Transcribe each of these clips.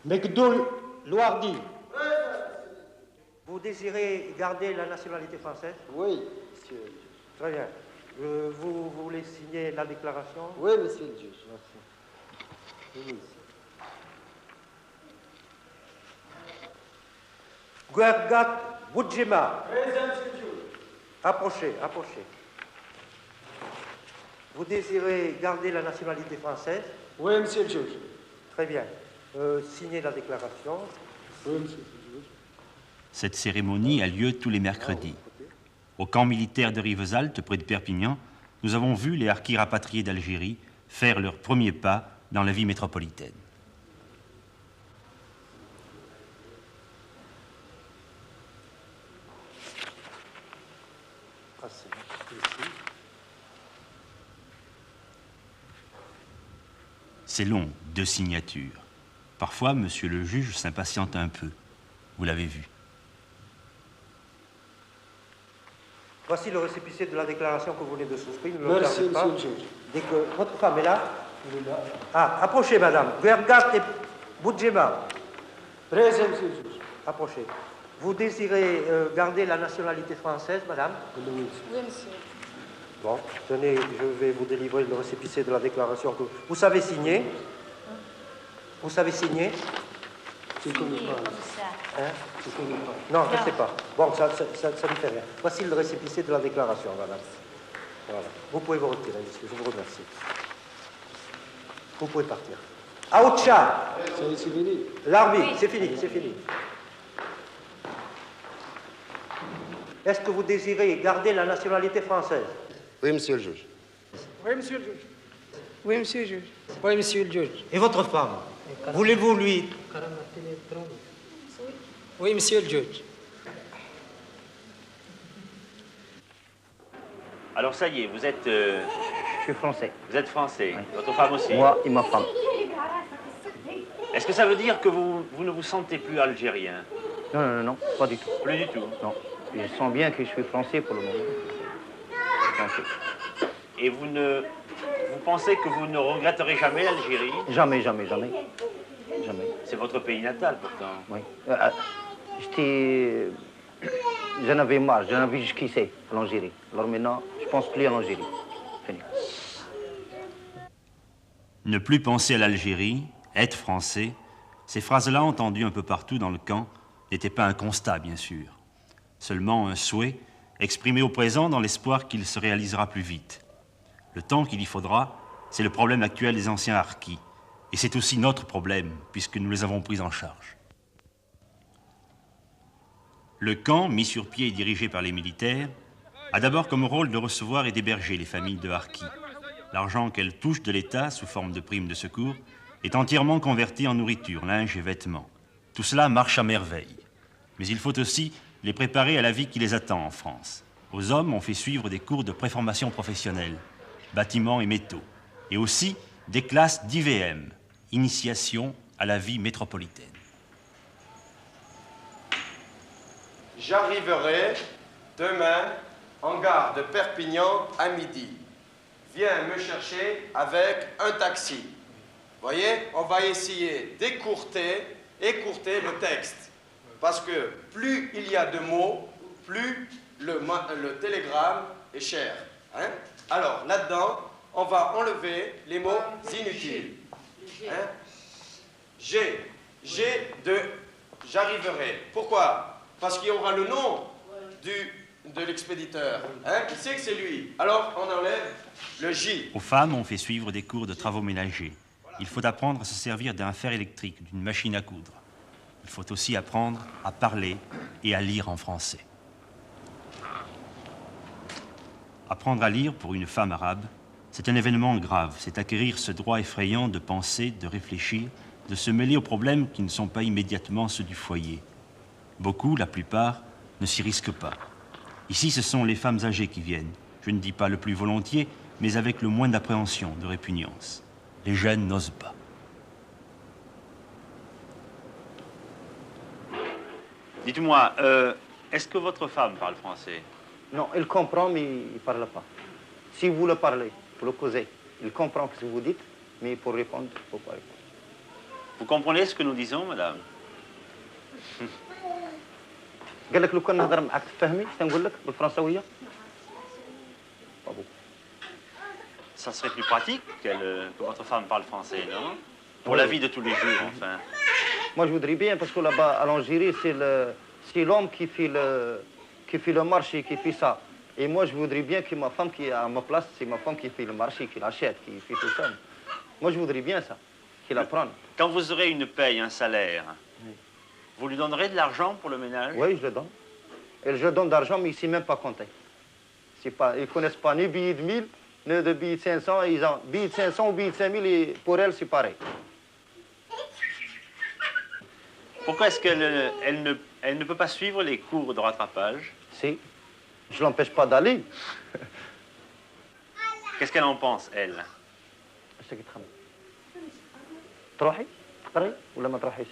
Mekdoul Louardi. Vous désirez garder la nationalité française? Oui, monsieur. Très bien. Vous voulez signer la déclaration? Oui, monsieur le juge. Merci. Oui, Guergat Boudjema. présent, monsieur le juge. Approchez, approchez. Vous désirez garder la nationalité française? Oui, monsieur le juge. Très bien. Signez la déclaration. Oui, monsieur le juge. Cette cérémonie a lieu tous les mercredis. Au camp militaire de Rivesaltes, près de Perpignan, nous avons vu les harkis rapatriés d'Algérie faire leurs premiers pas dans la vie métropolitaine. C'est long, 2 signatures. Parfois, monsieur le juge s'impatiente un peu. Vous l'avez vu. Voici le récépissé de la déclaration que vous venez de souscrire. Ne le Merci, perdez pas. monsieur le juge. Dès que votre femme est là. Ah, approchez, madame. Guergat et Boudjema. Présent, monsieur le juge. Approchez. Vous désirez garder la nationalité française, madame? Oui, monsieur. Oui, monsieur. Bon, tenez, je vais vous délivrer le récépissé de la déclaration que vous savez signer. Vous savez signer? Je ne connais pas. Comme ça. Hein? Je ne connais pas. Non, je ne sais pas. Bon, ça ne fait rien. Voici le récépissé de la déclaration, madame. Voilà. Vous pouvez vous retirer, monsieur. Je vous remercie. Vous pouvez partir. Aoucha, C'est fini. l'arbitre, c'est fini, c'est fini. Est-ce que vous désirez garder la nationalité française? Oui, monsieur le juge. Oui, monsieur le juge. Oui, monsieur le juge. Oui, monsieur le juge. Et votre femme? Voulez-vous lui... Oui, monsieur le juge. Alors ça y est, vous êtes... Je suis français. Vous êtes français. Votre femme aussi. Moi et ma femme. Est-ce que ça veut dire que vous ne vous sentez plus algérien? Non, non, non, non, pas du tout. Plus du tout. Non. Je sens bien que je suis français pour le moment. Français. Et vous pensez que vous ne regretterez jamais l'Algérie? Jamais, jamais, jamais. Jamais. C'est votre pays natal, pourtant. Oui. J'en avais marre, j'en avais jusqu'ici, à l'Algérie. Alors maintenant, je pense plus à l'Algérie. Fini. Ne plus penser à l'Algérie, être français, ces phrases-là entendues un peu partout dans le camp n'étaient pas un constat, bien sûr. Seulement un souhait exprimé au présent dans l'espoir qu'il se réalisera plus vite. Le temps qu'il y faudra, c'est le problème actuel des anciens harkis. Et c'est aussi notre problème, puisque nous les avons pris en charge. Le camp, mis sur pied et dirigé par les militaires, a d'abord comme rôle de recevoir et d'héberger les familles de harkis. L'argent qu'elles touchent de l'État, sous forme de primes de secours, est entièrement converti en nourriture, linge et vêtements. Tout cela marche à merveille. Mais il faut aussi les préparer à la vie qui les attend en France. Aux hommes, on fait suivre des cours de préformation professionnelle, bâtiments et métaux, et aussi des classes d'IVM, initiation à la vie métropolitaine. J'arriverai demain en gare de Perpignan à midi. Viens me chercher avec un taxi. Voyez, on va essayer d'écourter le texte. Parce que plus il y a de mots, plus le télégramme est cher. Hein? Alors, là-dedans, on va enlever les mots inutiles. Hein? J'arriverai. Pourquoi? Parce qu'il y aura le nom de l'expéditeur. Hein? Qui sait que c'est lui? Alors, on enlève le J. Aux femmes, on fait suivre des cours de travaux ménagers. Il faut apprendre à se servir d'un fer électrique, d'une machine à coudre. Il faut aussi apprendre à parler et à lire en français. Apprendre à lire pour une femme arabe, c'est un événement grave. C'est acquérir ce droit effrayant de penser, de réfléchir, de se mêler aux problèmes qui ne sont pas immédiatement ceux du foyer. Beaucoup, la plupart, ne s'y risquent pas. Ici, ce sont les femmes âgées qui viennent. Je ne dis pas le plus volontiers, mais avec le moins d'appréhension, de répugnance. Les jeunes n'osent pas. Dites-moi, est-ce que votre femme parle français? Non, elle comprend, mais il ne parle pas. Si vous le parlez, vous le causez, il comprend ce que vous dites, mais pour répondre, il ne faut pas répondre. Vous comprenez ce que nous disons, madame? قال لك لو كان نهضر معاك تفهمي اش تنقول لك بالفرنساويه؟ Ça serait plus pratique que votre femme parle français, non? Pour la vie de tous les jours, enfin. Moi, je voudrais bien, parce que là-bas, à l'Algérie, c'est l'homme qui fait le marché, qui fait ça. Et moi, je voudrais bien que ma femme qui est à ma place, c'est ma femme qui fait le marché, qui l'achète, qui fait tout ça. Moi, je voudrais bien ça, qu'il apprenne. Quand vous aurez une paye, un salaire, vous lui donnerez de l'argent pour le ménage? Oui, je le donne. Et je donne d'argent, mais il ne sait même pas compter. Ils ne connaissent pas ni billets de 1000, ni de billets de 500. Ils ont billets de 500 ou billets de 5000, et pour elle, c'est pareil. Pourquoi est-ce qu'elle elle ne peut pas suivre les cours de rattrapage? Si. Je ne l'empêche pas d'aller. Qu'est-ce qu'elle en pense, elle? تروحي؟ تقري ولا ما تروحيش؟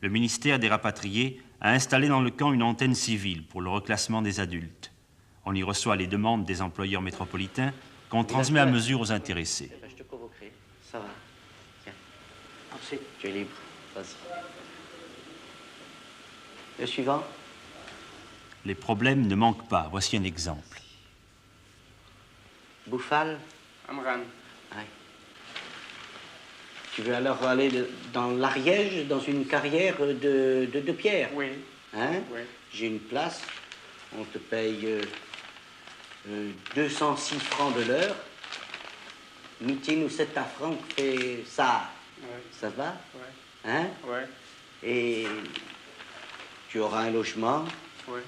Le ministère des Rapatriés a installé dans le camp une antenne civile pour le reclassement des adultes. On y reçoit les demandes des employeurs métropolitains qu'on transmet à mesure aux intéressés. Je te convoquerai. Ça va. Tiens. Ensuite, tu es libre. Vas-y. Le suivant. Les problèmes ne manquent pas. Voici un exemple. Bouffal. Amran. Ouais. Tu veux alors aller dans l'Ariège, dans une carrière de pierre? Oui. Hein? Oui. J'ai une place. On te paye 206 francs de l'heure. Meeting ou 7 francs fait ça. Ouais. Ça va? Ouais. Hein? Ouais. Et tu auras un logement Ouais.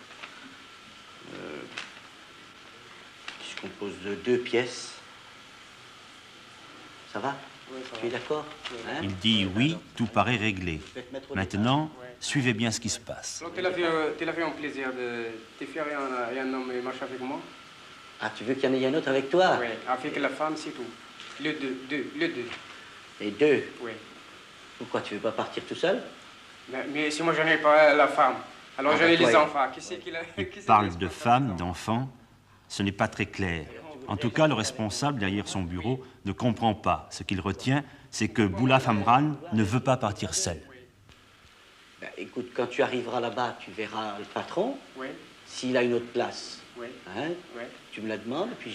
qui se compose de 2 pièces. Ça va? Ouais, ça Tu es va. d'accord? Hein? Il dit oui, tout paraît réglé. Je vais te mettre au Maintenant, suivez bien ce qui se passe. Donc, tu l'as fait un plaisir de te faire un homme et marcher avec moi? Ah, tu veux qu'il y en ait un autre avec toi? Oui, avec la femme, c'est tout. Le deux. Les 2. Oui. Pourquoi tu veux pas partir tout seul? Mais si moi, je n'ai pas la femme, alors Ah, j'en ai bah, les toi, enfants. Qui c'est qui l'a... Il qui c'est parle qui de est femmes, d'enfants. Ce n'est pas très clair. En tout cas, le responsable derrière son bureau ne comprend pas. Ce qu'il retient, c'est que Boulaf Amran ne veut pas partir seul. Ben, écoute, quand tu arriveras là-bas, tu verras le patron. Oui, S'il a une autre place, oui, hein, oui, tu me la demandes, puis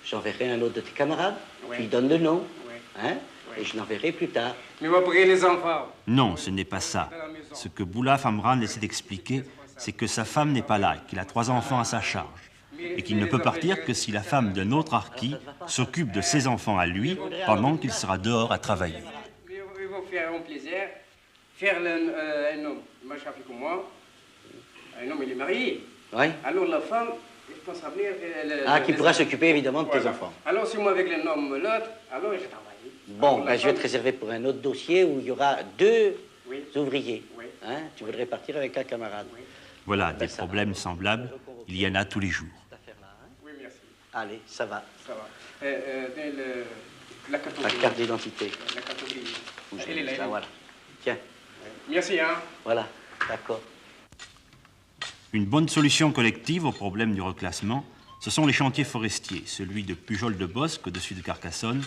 j'enverrai un autre de tes camarades. Ouais. Tu lui donnes le nom, oui. hein, Ouais. et je l'enverrai plus tard. Mais moi, pour les enfants. Non, ce n'est pas ça. Ce que Boulaf Amran essaie d'expliquer, c'est que sa femme n'est pas là, qu'il a 3 enfants à sa charge, et qu'il ne peut partir que si la femme d'un autre harki s'occupe de ses enfants à lui pendant qu'il sera dehors à travailler. Ils vont faire un plaisir, faire un homme, marcher avec moi. Un homme, il est marié. Oui. Alors la femme, elle pense rappeler... Ah, qui pourra s'occuper évidemment de tes Voilà. enfants. Alors si moi avec l'homme l'autre, alors je travaille. Bon, Alors, la ben, je vais femme- te réserver pour un autre dossier où il y aura 2 Oui. ouvriers. Oui. Hein, tu voudrais partir avec un camarade. Oui. Voilà, des problèmes semblables, il y en a tous les jours. Cette affaire-là, hein? Oui, merci. Allez, ça va. Ça va. La carte La carte d'identité. La carte d'identité. Où je Elle est mets là. ça, voilà. Tiens, Merci, hein. voilà, d'accord. Une bonne solution collective au problème du reclassement, ce sont les chantiers forestiers. Celui de Pujol-de-Bosque, au-dessus de Carcassonne,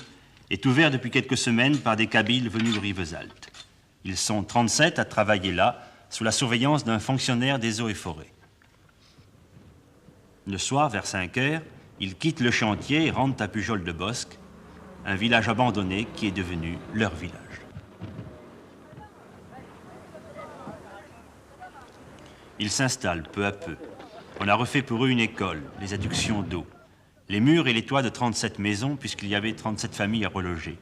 est ouvert depuis quelques semaines par des Kabyles venus de Rivesaltes. Ils sont 37 à travailler là, sous la surveillance d'un fonctionnaire des eaux et forêts. Le soir, vers 5 heures, ils quittent le chantier et rentrent à Pujol-de-Bosque, un village abandonné qui est devenu leur village. Ils s'installent peu à peu. On a refait pour eux une école, les adductions d'eau, les murs et les toits de 37 maisons, puisqu'il y avait 37 familles à reloger.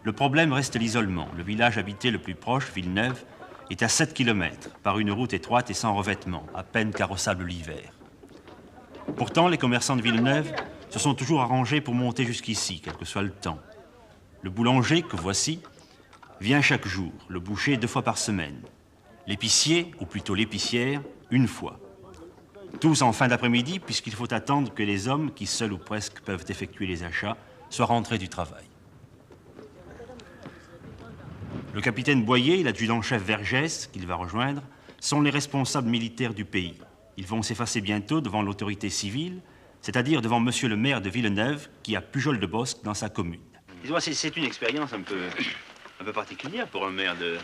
Le problème reste l'isolement. Le village habité le plus proche, Villeneuve, est à 7 km, par une route étroite et sans revêtement, à peine carrossable l'hiver. Pourtant, les commerçants de Villeneuve se sont toujours arrangés pour monter jusqu'ici, quel que soit le temps. Le boulanger, que voici, vient chaque jour, le boucher 2 fois par semaine. L'épicier, ou plutôt l'épicière, 1 fois. Tous en fin d'après-midi, puisqu'il faut attendre que les hommes, qui seuls ou presque peuvent effectuer les achats, soient rentrés du travail. Le capitaine Boyer et l'adjudant-chef Vergès, qu'il va rejoindre, sont les responsables militaires du pays. Ils vont s'effacer bientôt devant l'autorité civile, c'est-à-dire devant monsieur le maire de Villeneuve, qui a Pujol-de-Bosc dans sa commune. C'est une expérience un peu particulière pour un maire de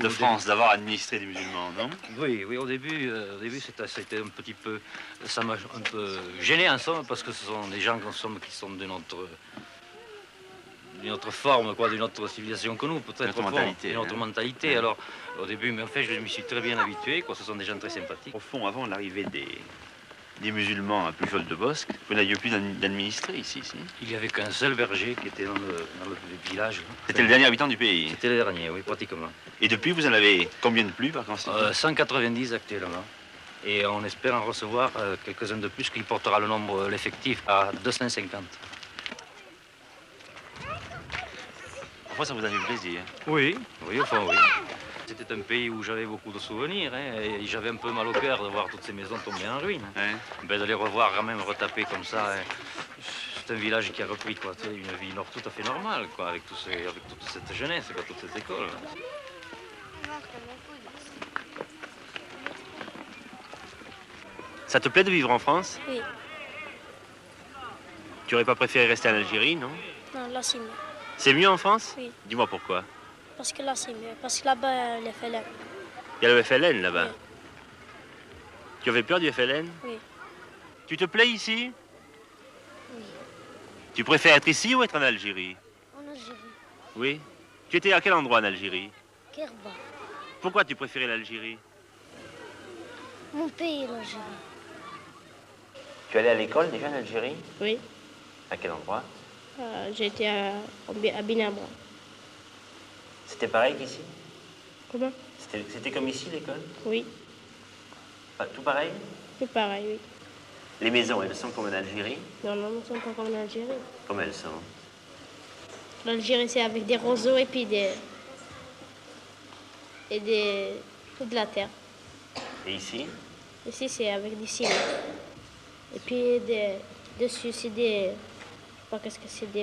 France d'avoir administré des musulmans, non? Oui, au début c'était un petit peu, ça m'a un peu gêné en somme, parce que ce sont des gens qui sont d'une autre forme, quoi, d'une autre civilisation que nous, peut-être. Une autre mentalité. Alors, au début, mais en fait, je m'y suis très bien habitué, quoi. Ce sont des gens très sympathiques. Au fond, avant l'arrivée des musulmans à Pujol-de-Bosc, vous n'aviez plus d'administrés ici, si? Il n'y avait qu'un seul berger qui était dans le village. C'était le dernier habitant du pays? C'était le dernier, oui, pratiquement. Et depuis, vous en avez combien de plus, par conséquent? 190 actuellement. Et on espère en recevoir quelques-uns de plus, qui portera l'effectif à 250. Enfin, ça vous a fait plaisir? Oui, enfin oui. C'était un pays où j'avais beaucoup de souvenirs, hein, et j'avais un peu mal au cœur de voir toutes ces maisons tomber en ruine. Ouais. Ben, de les revoir quand même retapées comme ça, hein. C'est un village qui a repris, quoi, une vie tout à fait normale, quoi, avec toute cette jeunesse, quoi, toute cette école. Ça te plaît de vivre en France? Oui. Tu aurais pas préféré rester en Algérie, non? Non, là c'est mieux. C'est mieux en France? Oui. Dis-moi pourquoi. Parce que là c'est mieux. Parce que là-bas, les FLN. Il y a le FLN là-bas. Oui. Tu avais peur du FLN? Oui. Tu te plais ici? Oui. Tu préfères être ici ou être en Algérie? En Algérie. Oui. Tu étais à quel endroit en Algérie? Kerba. Pourquoi tu préférais l'Algérie? Mon pays, l'Algérie. Tu allais à l'école déjà en Algérie? Oui. À quel endroit? J'étais à Binabra. C'était pareil qu'ici? Comment? C'était comme ici l'école? Oui. Tout pareil? C'est pareil, oui. Les maisons, elles sont comme en Algérie? Non, elles ne sont pas comme en Algérie. Comme elles sont? L'Algérie, c'est avec des roseaux et puis de la terre. Et ici? Ici, c'est avec des ciments. Et puis, dessus, c'est des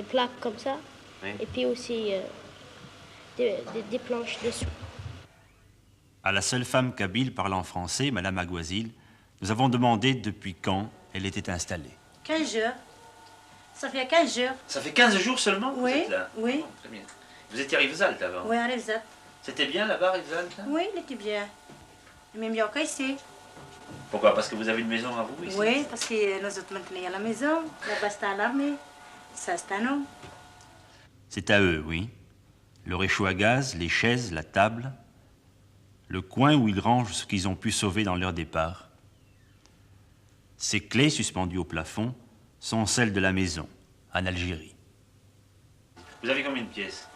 plaques comme ça. Oui. Et puis aussi des planches dessous. À la seule femme kabyle parlant français, Madame Aguazil, nous avons demandé depuis quand elle était installée. 15 jours. Ça fait 15 jours. Ça fait 15 jours seulement que Oui, vous êtes là? oui. Oh, très bien. Vous étiez à Rivesaltes avant? Oui, à Rivesaltes. C'était bien là-bas, Rivesaltes? Oui, il était bien. Même mieux qu'ici. Pourquoi? Parce que vous avez une maison à vous ici? Oui, parce que nous autres maintenant, il y a la maison. Là-bas, c'est à l'armée. Ça, c'est à nous. C'est à eux, oui. Le réchaud à gaz, les chaises, la table, le coin où ils rangent ce qu'ils ont pu sauver dans leur départ. Ces clés suspendues au plafond sont celles de la maison, en Algérie. Vous avez combien de pièces?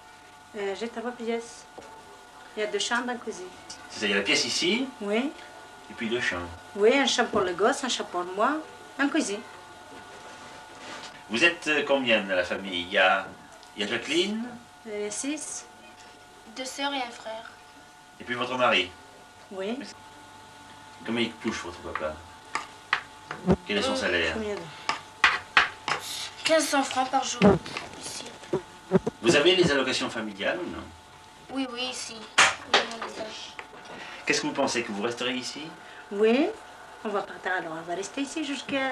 J'ai 3 pièces. Il y a 2 chambres, une cuisine. C'est ça, il y a la pièce ici, Oui. et puis 2 chambres. Oui, un chambre pour le gosse, un chambre pour moi, une cuisine. Vous êtes combien dans la famille? Il y a Jacqueline, 6. 2 sœurs et un frère. et puis votre mari. Oui. Combien il touche votre papa? Quel est son salaire? Combien? 1500 francs par jour, ici. Vous avez les allocations familiales ou non? Oui, ici. Oui, on les a. Qu'est-ce que vous pensez, que vous resterez ici? Oui. On va partir, alors on va rester ici jusqu'à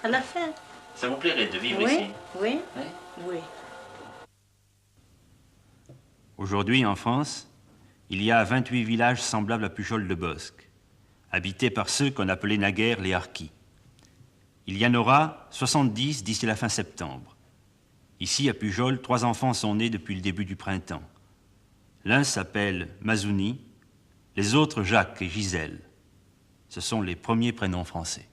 la fin. Ça vous plairait de vivre Oui, ici? oui, Oui. oui. Aujourd'hui, en France, il y a 28 villages semblables à Pujol-de-Bosc, habités par ceux qu'on appelait naguère les Harkis. Il y en aura 70 d'ici la fin septembre. Ici, à Pujol, 3 enfants sont nés depuis le début du printemps. L'un s'appelle Mazouni, les autres Jacques et Gisèle. Ce sont les premiers prénoms français.